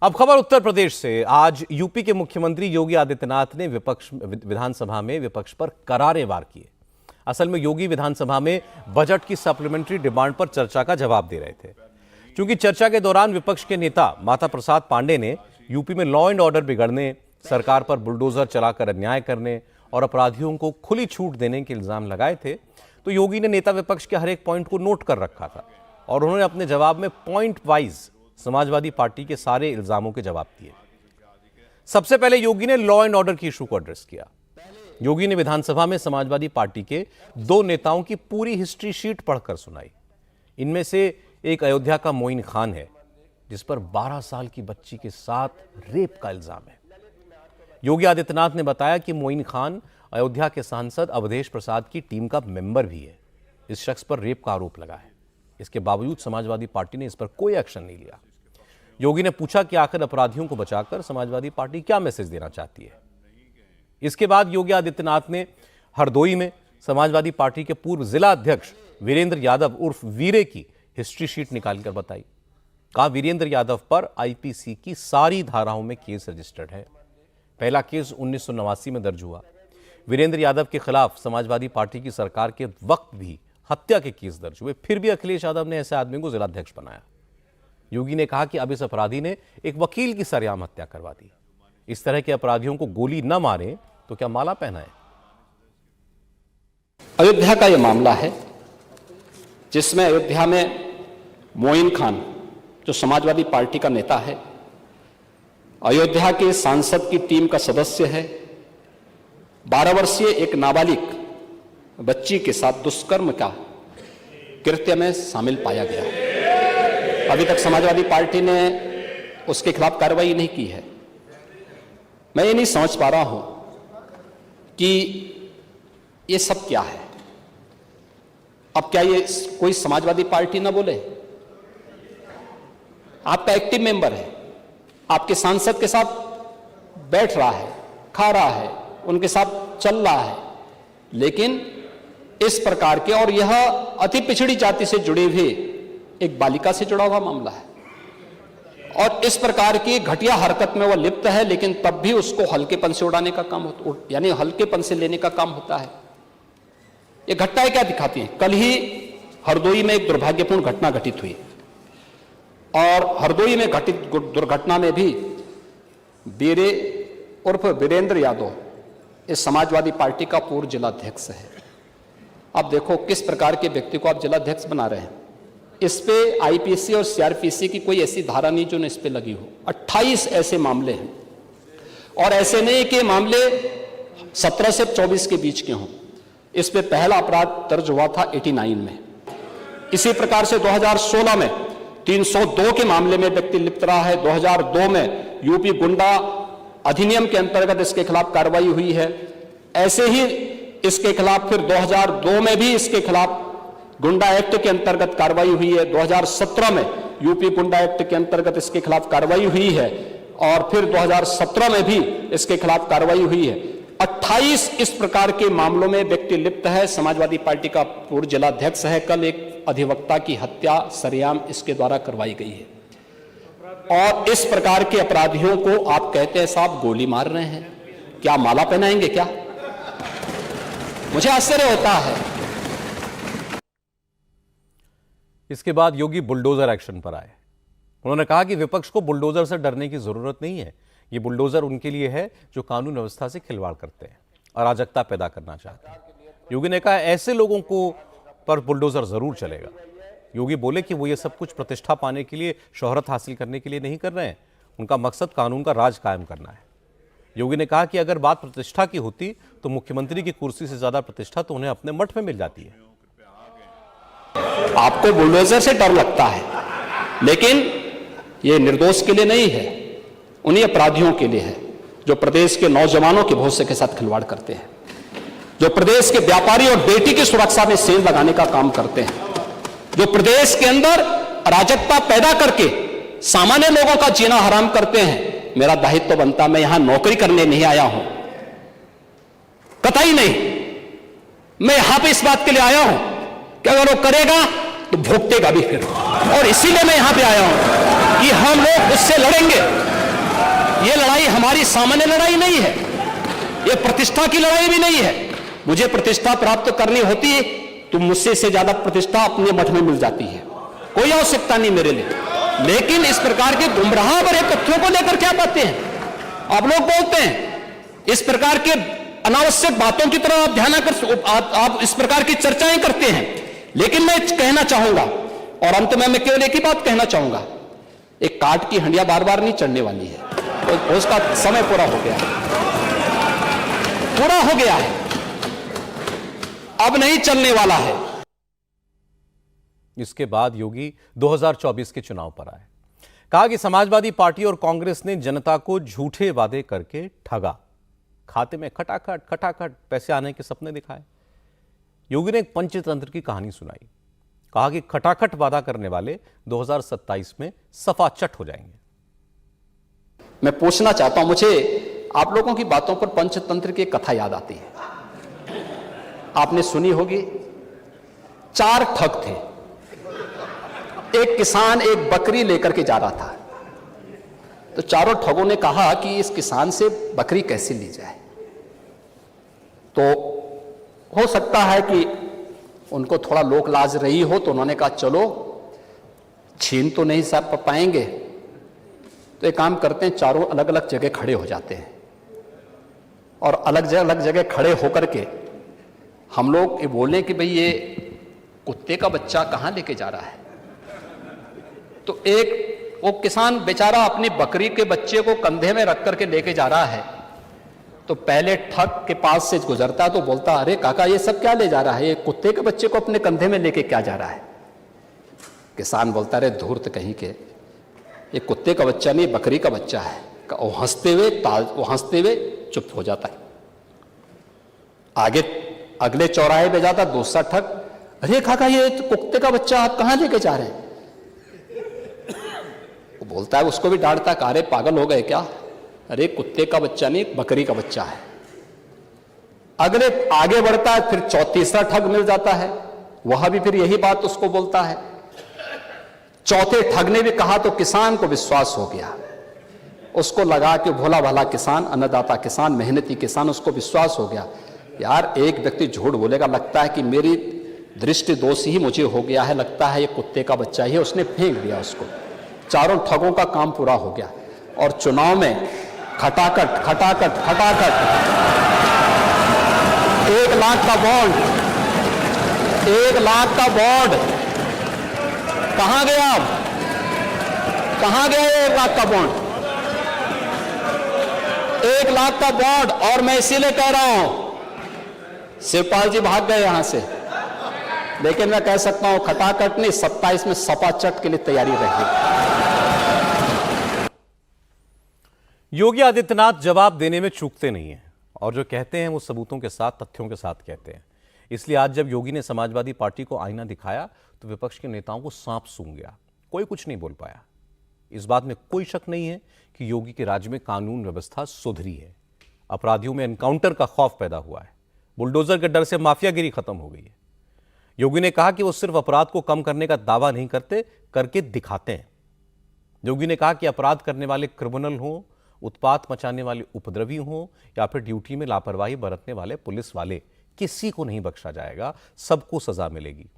अब खबर उत्तर प्रदेश से। आज यूपी के मुख्यमंत्री योगी आदित्यनाथ ने विधानसभा में विपक्ष पर करारे वार किए। असल में योगी विधानसभा में बजट की सप्लीमेंट्री डिमांड पर चर्चा का जवाब दे रहे थे। क्योंकि चर्चा के दौरान विपक्ष के नेता माता प्रसाद पांडे ने यूपी में लॉ एंड ऑर्डर बिगड़ने, सरकार पर बुलडोजर चलाकर अन्याय करने और अपराधियों को खुली छूट देने के इल्जाम लगाए थे, तो योगी ने नेता विपक्ष के हर एक पॉइंट को नोट कर रखा था और उन्होंने अपने जवाब में पॉइंट वाइज समाजवादी पार्टी के सारे इल्जामों के जवाब दिए। सबसे पहले योगी ने लॉ एंड ऑर्डर की इशू को एड्रेस किया। योगी ने विधानसभा में समाजवादी पार्टी के दो नेताओं की पूरी हिस्ट्री शीट पढ़कर सुनाई। इनमें से एक अयोध्या का मोइन खान है, जिस पर 12 साल की बच्ची के साथ रेप का इल्जाम है। योगी आदित्यनाथ ने बताया कि मोइन खान अयोध्या के सांसद अवधेश प्रसाद की टीम का मेंबर भी है। इस शख्स पर रेप का आरोप लगा है। इसके बावजूद समाजवादी पार्टी ने इस पर कोई एक्शन नहीं लिया। योगी ने पूछा कि आखिर अपराधियों को बचाकर समाजवादी पार्टी क्या मैसेज देना चाहती है। इसके बाद योगी आदित्यनाथ ने हरदोई में समाजवादी पार्टी के पूर्व जिला अध्यक्ष वीरेंद्र यादव उर्फ वीरे की हिस्ट्री शीट निकालकर बताई। कहा, वीरेंद्र यादव पर आईपीसी की सारी धाराओं में केस रजिस्टर्ड है। पहला केस 1989 में दर्ज हुआ। वीरेंद्र यादव के खिलाफ समाजवादी पार्टी की सरकार के वक्त भी हत्या के केस दर्ज हुए, फिर भी अखिलेश यादव ने ऐसे आदमी को जिलाध्यक्ष बनाया। योगी ने कहा कि अब इस अपराधी ने एक वकील की सरेआम हत्या करवा दी। इस तरह के अपराधियों को गोली न मारे तो क्या माला पहनाए। अयोध्या का यह मामला है जिसमें अयोध्या में मोइन खान, जो समाजवादी पार्टी का नेता है, अयोध्या के सांसद की टीम का सदस्य है, 12 वर्षीय एक नाबालिग बच्ची के साथ दुष्कर्म का कृत्य में शामिल पाया गया। अभी तक समाजवादी पार्टी ने उसके खिलाफ कार्रवाई नहीं की है। मैं ये नहीं समझ पा रहा हूं कि ये सब क्या है। अब क्या ये कोई समाजवादी पार्टी ना बोले? आपका एक्टिव मेंबर है, आपके सांसद के साथ बैठ रहा है, खा रहा है, उनके साथ चल रहा है, लेकिन इस प्रकार के, और यह अति पिछड़ी जाति से जुड़े हुए एक बालिका से जुड़ा हुआ मामला है और इस प्रकार की घटिया हरकत में वह लिप्त है, लेकिन तब भी उसको हल्केपन से उड़ाने का काम होता, यानी हल्केपन से लेने का काम होता है। ये घटनाएं क्या दिखाती हैं? कल ही हरदोई में एक दुर्भाग्यपूर्ण घटना घटित हुई और हरदोई में घटित दुर्घटना में भी वीरे उर्फ वीरेंद्र यादव इस समाजवादी पार्टी का पूर्व जिलाध्यक्ष है। अब देखो किस प्रकार के व्यक्ति को आप जिलाध्यक्ष बना रहे हैं। इस पे आईपीसी और सीआरपीसी की कोई ऐसी धारा नहीं जो इस पे लगी हो। 28 ऐसे मामले हैं और ऐसे नहीं कि मामले 17 से 24 के बीच के हों। इस पे पहला अपराध दर्ज हुआ था 89 में। इसी प्रकार से 2016 में 302 के मामले में व्यक्ति लिप्त रहा है। 2002 में यूपी गुंडा अधिनियम के अंतर्गत इसके खिलाफ कार्रवाई हुई है। ऐसे ही इसके खिलाफ फिर 2002 में भी इसके खिलाफ गुंडा एक्ट के अंतर्गत कार्रवाई हुई है। 2017 में यूपी गुंडा एक्ट के अंतर्गत इसके खिलाफ कार्रवाई हुई है और फिर 2017 में भी इसके खिलाफ कार्रवाई हुई है। 28 इस प्रकार के मामलों में व्यक्ति लिप्त है। समाजवादी पार्टी का पूर्व जिलाध्यक्ष है। कल एक अधिवक्ता की हत्या सरेआम इसके द्वारा करवाई गई है और इस प्रकार के अपराधियों को आप कहते हैं साहब गोली मार रहे हैं, क्या माला पहनाएंगे क्या? मुझे आश्चर्य होता है। इसके बाद योगी बुलडोजर एक्शन पर आए। उन्होंने कहा कि विपक्ष को बुलडोजर से डरने की जरूरत नहीं है। ये बुलडोजर उनके लिए है जो कानून व्यवस्था से खिलवाड़ करते हैं, अराजकता पैदा करना चाहते हैं। योगी ने कहा ऐसे लोगों को पर बुलडोजर जरूर चलेगा। योगी बोले कि वो ये सब कुछ प्रतिष्ठा पाने के लिए, शोहरत हासिल करने के लिए नहीं कर रहे हैं। उनका मकसद कानून का राज कायम करना है। योगी ने कहा कि अगर बात प्रतिष्ठा की होती तो मुख्यमंत्री की कुर्सी से ज्यादा प्रतिष्ठा तो उन्हें अपने मठ में मिल जाती है। आपको बुलडोजर से डर लगता है, लेकिन यह निर्दोष के लिए नहीं है, उन्हीं अपराधियों के लिए है जो प्रदेश के नौजवानों के भविष्य के साथ खिलवाड़ करते हैं, जो प्रदेश के व्यापारी और बेटी की सुरक्षा में सेंध लगाने का काम करते हैं, जो प्रदेश के अंदर अराजकता पैदा करके सामान्य लोगों का जीना हराम करते हैं। मेरा दायित्व तो बनता, मैं यहां नौकरी करने नहीं आया हूं, कतई नहीं। मैं यहां पे इस बात के लिए आया हूं कि अगर वो करेगा तो भुगतेगा भी फिर, और इसीलिए मैं यहां पे आया हूं। कि हम लोग उससे लड़ेंगे। ये लड़ाई हमारी सामान्य लड़ाई नहीं है, ये प्रतिष्ठा की लड़ाई भी नहीं है। मुझे प्रतिष्ठा प्राप्त करनी होती है तो मुझसे से ज्यादा प्रतिष्ठा अपने मठ में मिल जाती है, कोई आवश्यकता नहीं मेरे लिए। लेकिन इस प्रकार के गुमराह भरे तथ्यों को लेकर क्या बातें हैं आप लोग बोलते हैं, इस प्रकार के अनावश्यक बातों की तरफ आप ध्यान आप इस प्रकार की चर्चाएं करते हैं। लेकिन मैं कहना चाहूंगा, और अंत में मैं केवल एक ही बात कहना चाहूंगा, एक काट की हंडिया बार बार नहीं चढ़ने वाली है, तो उसका समय पूरा हो गया है, पूरा हो गया है, अब नहीं चलने वाला है। इसके बाद योगी 2024 के चुनाव पर आए, कहा कि समाजवादी पार्टी और कांग्रेस ने जनता को झूठे वादे करके ठगा, खाते में खटाखट खटाखट पैसे आने के सपने दिखाए। योगी ने एक पंचतंत्र की कहानी सुनाई, कहा कि खटाखट वादा करने वाले 2027 में सफाचट हो जाएंगे। मैं पूछना चाहता हूं, मुझे आप लोगों की बातों पर पंचतंत्र की कथा याद आती है, आपने सुनी होगी। 4 ठग थे, एक किसान एक बकरी लेकर के जा रहा था, तो चारों ठगों ने कहा कि इस किसान से बकरी कैसे ली जाए। तो हो सकता है कि उनको थोड़ा लोक लाज रही हो, तो उन्होंने कहा चलो छीन तो नहीं सब पाएंगे, तो एक काम करते हैं, चारों अलग अलग जगह खड़े हो जाते हैं और अलग जगह खड़े होकर के हम लोग ये बोलें कि भाई ये कुत्ते का बच्चा कहां लेके जा रहा है। तो एक वो किसान बेचारा अपनी बकरी के बच्चे को कंधे में रख करके लेके जा रहा है, तो पहले ठग के पास से गुजरता है तो बोलता, अरे काका ये सब क्या ले जा रहा है, ये कुत्ते के बच्चे को अपने कंधे में लेके क्या जा रहा है। किसान बोलता, अरे धूर्त कहीं के, ये कुत्ते का बच्चा नहीं बकरी का बच्चा है। वो हंसते हुए चुप हो जाता है। आगे अगले चौराहे पे जाता दूसरा ठग, अरे काका ये तो कुत्ते का बच्चा आप कहां लेके जा रहे हैं। वो बोलता है, उसको भी डांटता, अरे पागल हो गए क्या, अरे कुत्ते का बच्चा नहीं बकरी का बच्चा है। अगले आगे बढ़ता है, फिर तीसरा ठग मिल जाता है, वह भी फिर यही बात उसको बोलता है। चौथे ठग ने भी कहा तो किसान को विश्वास हो गया, उसको लगा कि भोला भाला किसान, अन्नदाता किसान, मेहनती किसान, उसको विश्वास हो गया, यार एक व्यक्ति झूठ बोलेगा, लगता है कि मेरी दृष्टि दोष ही मुझे हो गया है, लगता है ये कुत्ते का बच्चा ही है, उसने फेंक दिया उसको। चारों ठगों का काम पूरा हो गया और चुनाव में खटाखट खटाखट खटाखट 1 लाख का बॉन्ड, 1 लाख का बॉन्ड कहां गया, अब कहां गया 1 लाख का बॉन्ड, 1 लाख का बॉन्ड। और मैं इसीलिए कह रहा हूं, शिवपाल जी भाग गए यहां से, लेकिन मैं कह सकता हूं खटाखट नहीं, 27 में सपाचट के लिए तैयारी रहेगी। योगी आदित्यनाथ जवाब देने में चूकते नहीं हैं और जो कहते हैं वो सबूतों के साथ, तथ्यों के साथ कहते हैं। इसलिए आज जब योगी ने समाजवादी पार्टी को आईना दिखाया तो विपक्ष के नेताओं को सांप सूंघ गया, कोई कुछ नहीं बोल पाया। इस बात में कोई शक नहीं है कि योगी के राज्य में कानून व्यवस्था सुधरी है, अपराधियों में एनकाउंटर का खौफ पैदा हुआ है, बुलडोजर के डर से माफियागिरी खत्म हो गई है। योगी ने कहा कि वो सिर्फ अपराध को कम करने का दावा नहीं करते, करके दिखाते हैं। योगी ने कहा कि अपराध करने वाले क्रिमिनल हों, उत्पात मचाने वाले उपद्रवी हों या फिर ड्यूटी में लापरवाही बरतने वाले पुलिस वाले, किसी को नहीं बख्शा जाएगा, सबको सजा मिलेगी।